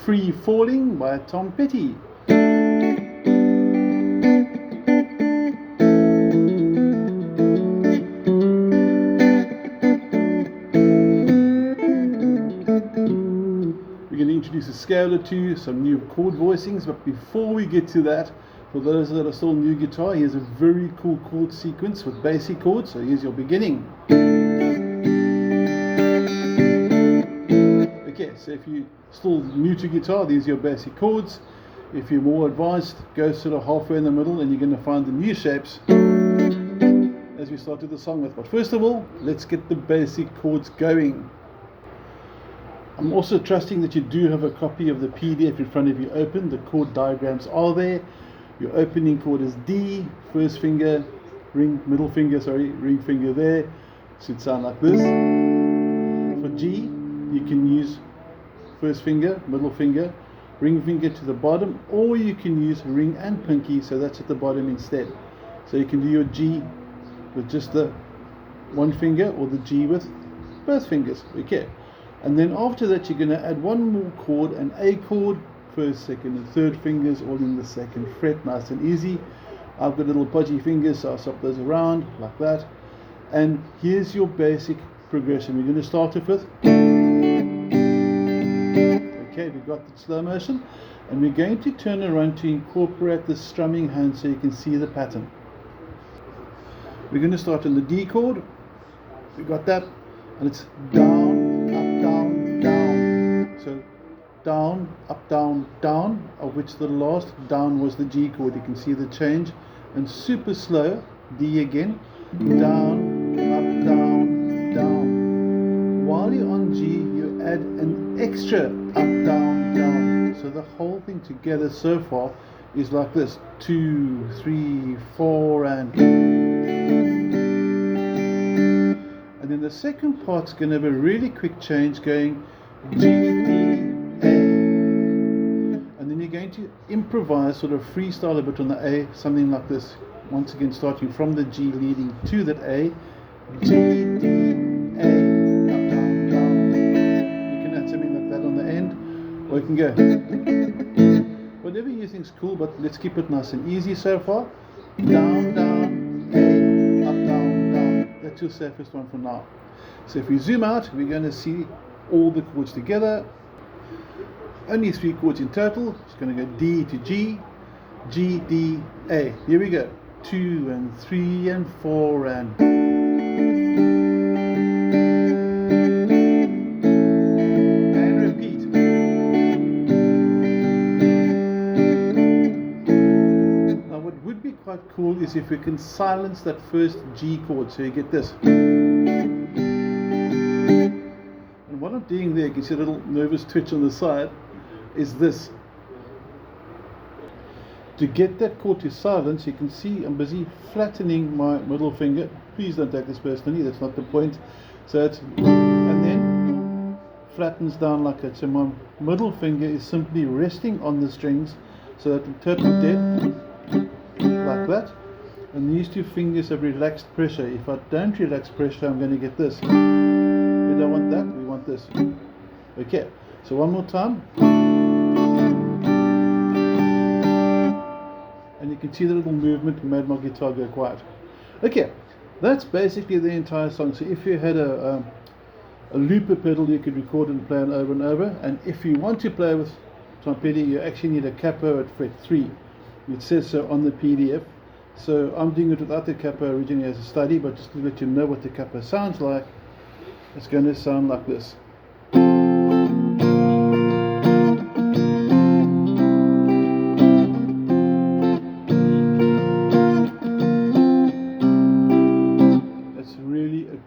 Free Falling by Tom Petty. We're going to introduce a scale or two, some new chord voicings, but before we get to that, for those that are still new guitar, here's a very cool chord sequence with basic chords. So here's your beginning. Okay, so if you're still new to guitar, these are your basic chords. If you're more advanced, go sort of halfway in the middle and you're going to find the new shapes as we started the song with. But first of all, let's get the basic chords going. I'm also trusting that you do have a copy of the PDF in front of you open. The chord diagrams are there. Your opening chord is D, first finger, ring finger there. Should sound like this. For G, you can use first finger, middle finger, ring finger to the bottom, or you can use ring and pinky, so that's at the bottom instead. So you can do your G with just the one finger or the G with both fingers. Okay. And then after that you're going to add one more chord, an A chord, first, second and third fingers all in the second fret, nice and easy. I've got little podgy fingers, so I'll swap those around like that. And here's your basic progression. We're going to start off with, okay, we've got the slow motion, and we're going to turn around to incorporate the strumming hand so you can see the pattern. We're going to start on the D chord. We got that, and it's down, up, down, down. So down, up, down, down, of which the last down was the G chord. You can see the change. And super slow, D again, down, up, down, down. While you're on G, you add an extra up, down, down. So the whole thing together so far is like this: 2, 3, 4, and then the second part's going to have a really quick change going G, D, A. And then you're going to improvise, sort of freestyle a bit on the A, something like this. Once again, starting from the G leading to that A. G, D, A, up, down, down. You can add something like that on the end, or you can go whatever you think's cool, but let's keep it nice and easy so far. Down, down, A, up, down, down. That's your safest one for now. So if we zoom out, we're going to see all the chords together. Only 3 chords in total. It's going to go D to G, G, D, A. Here we go. 2 and 3 and 4 and repeat. Now what would be quite cool is if we can silence that first G chord, so you get this. And what I'm doing there, you can see a little nervous twitch on the side, is this. To get that chord to silence, you can see I'm busy flattening my middle finger. Please don't take this personally, that's not the point. So it's, and then flattens down like that. So my middle finger is simply resting on the strings, so that in total dead, like that. And these 2 fingers have relaxed pressure. If I don't relax pressure, I'm going to get this. We don't want that, we want this. Okay, so one more time. And you can see the little movement made my guitar go quiet. Okay, that's basically the entire song. So if you had a looper pedal, you could record and play it over and over. And if you want to play with Tom Petty, you actually need a capo at fret 3. It says so on the PDF. So I'm doing it without the capo originally as a study, but just to let you know what the capo sounds like, it's going to sound like this.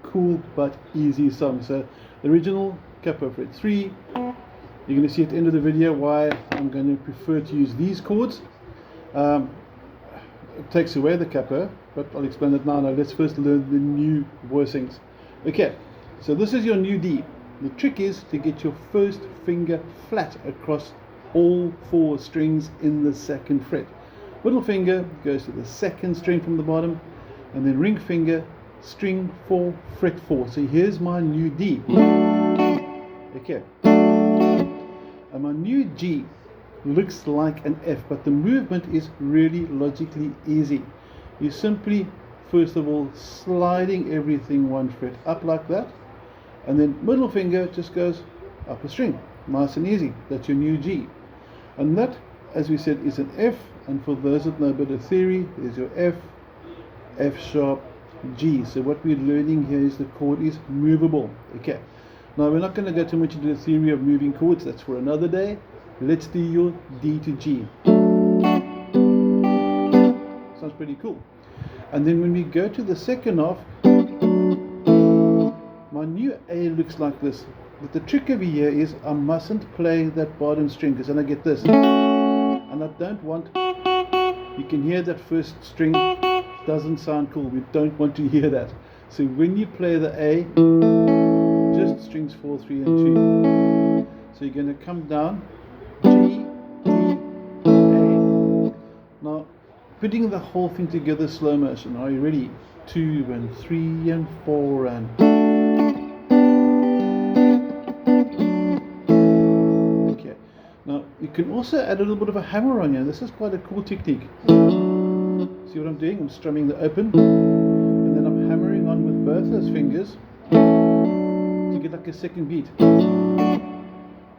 Cool but easy song. So the original capo fret 3. You're going to see at the end of the video why I'm going to prefer to use these chords. It takes away the capo, but I'll explain it now. Now let's first learn the new voicings. Okay, so this is your new D. The trick is to get your first finger flat across all 4 strings in the second fret. Middle finger goes to the second string from the bottom, and then ring finger string 4, fret 4. So here's my new D. Okay. And my new G looks like an F, but the movement is really logically easy. You simply, first of all, sliding everything one fret up like that, and then middle finger just goes up a string. Nice and easy. That's your new G. And that, as we said, is an F, and for those that know a bit of theory, there's your F, F sharp, G. So what we're learning here is the chord is movable. Okay. Now we're not going to go too much into the theory of moving chords, that's for another day. Let's do your D to G. Sounds pretty cool. And then when we go to the second half, my new A looks like this. But the trick over here is I mustn't play that bottom string, because then I get this. And I don't want, you can hear that first string doesn't sound cool. We don't want to hear that. So when you play the A, just strings 4, 3 and 2. So you're going to come down, G, D, A. Now, putting the whole thing together slow motion. Are you ready? 2 and 3 and 4 and... Okay. Now, you can also add a little bit of a hammer on here. This is quite a cool technique. See what I'm doing? I'm strumming the open, and then I'm hammering on with both those fingers to get like a second beat.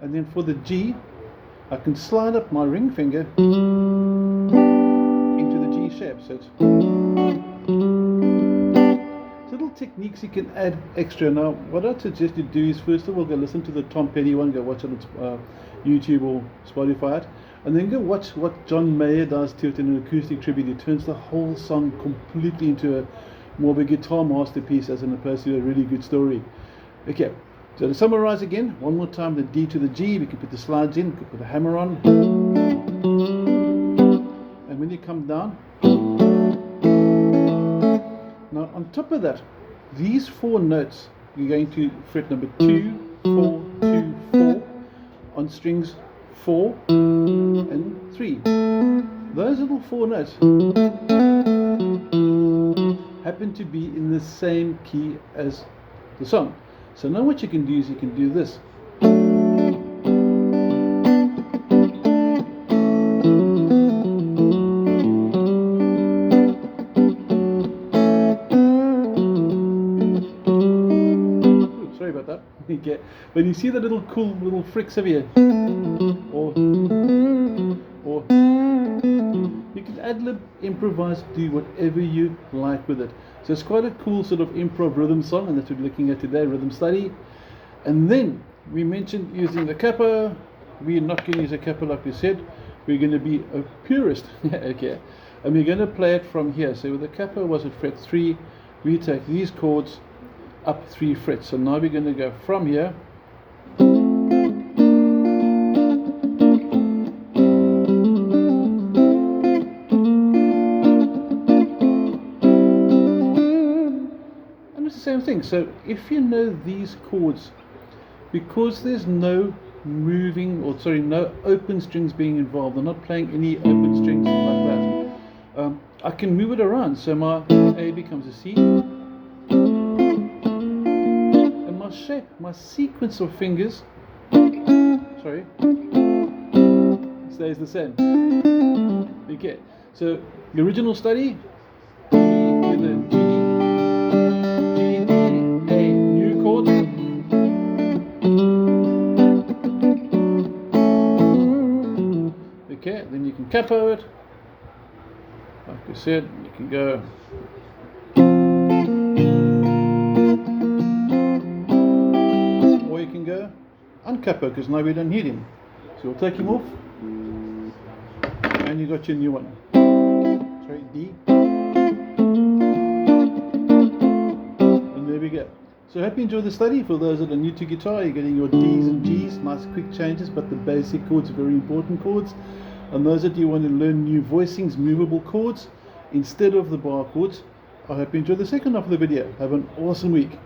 And then for the G, I can slide up my ring finger into the G shape. So it's little techniques you can add extra. Now, what I'd suggest you do is first of all go listen to the Tom Petty one, go watch it on YouTube or Spotify it, and then go watch what John Mayer does to it in an acoustic tribute. He turns the whole song completely into more of a guitar masterpiece as opposed to a really good story. Okay, so to summarize again, one more time, the D to the G, we can put the slides in, we can put a hammer on, and when you come down, now on top of that, these 4 notes, you're going to fret number 2, 4, 2, 4 on strings 4 and 3. Those little 4 notes happen to be in the same key as the song. So now what you can do is you can do this. Ooh, sorry about that. Okay. But you see the little cool little fricks over here? Or you can ad-lib, improvise, do whatever you like with it. So it's quite a cool sort of improv rhythm song, and that's what we're looking at today, rhythm study. And then we mentioned using the capo. We're not going to use a capo like we said. We're going to be a purist. Okay. And we're going to play it from here. So with the capo was at fret 3, we take these chords up 3 frets. So now we're going to go from here. Same thing. So if you know these chords, because there's no moving, or sorry, no open strings being involved, I'm not playing any open strings like that, I can move it around. So my A becomes a C, and my shape, my sequence of fingers, sorry, stays the same. Okay, so the original study, D to the G, okay, then you can capo it. Like I said, you can go. Or you can go uncapo, because now we don't need him. So we'll take him off. And you got your new one. Sorry, D. And there we go. So I hope you enjoyed the study. For those that are new to guitar, you're getting your Ds and Gs, nice quick changes, but the basic chords are very important chords. And those that you want to learn new voicings, movable chords, instead of the bar chords, I hope you enjoyed the second half of the video. Have an awesome week.